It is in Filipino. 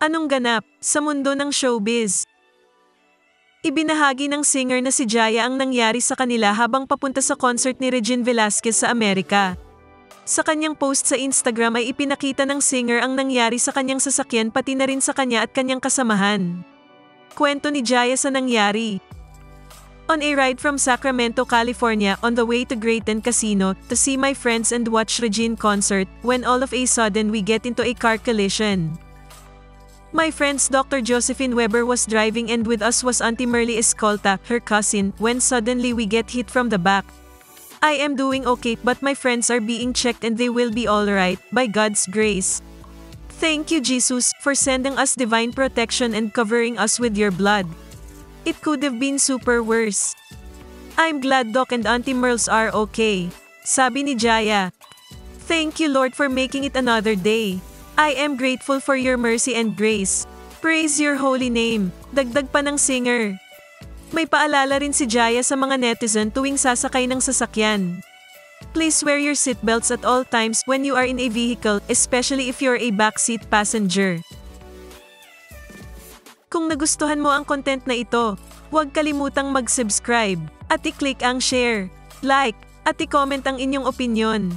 Anong ganap sa mundo ng showbiz? Ibinahagi ng singer na si Jaya ang nangyari sa kanila habang papunta sa concert ni Regine Velasquez sa Amerika. Sa kanyang post sa Instagram ay ipinakita ng singer ang nangyari sa kanyang sasakyan pati na rin sa kanya at kanyang kasamahan. Kwento ni Jaya sa nangyari. On a ride from Sacramento, California on the way to Grayton Casino to see my friends and watch Regine concert when all of a sudden we get into a car collision. My friend's Dr. Josephine Weber was driving and with us was Auntie Merly Escolta, her cousin, when suddenly we get hit from the back. I am doing okay but my friends are being checked and they will be alright, by God's grace. Thank you Jesus for sending us divine protection and covering us with your blood. It could have been super worse. I'm glad Doc and Auntie Merles are okay. Sabi ni Jaya. Thank you Lord for making it another day. I am grateful for your mercy and grace. Praise your holy name. Dagdag pa ng singer. May paalala rin si Jaya sa mga netizen tuwing sasakay ng sasakyan. Please wear your seatbelts at all times when you are in a vehicle, especially if you're a backseat passenger. Kung nagustuhan mo ang content na ito, huwag kalimutang mag-subscribe at i-click ang share, like, at i-comment ang inyong opinyon.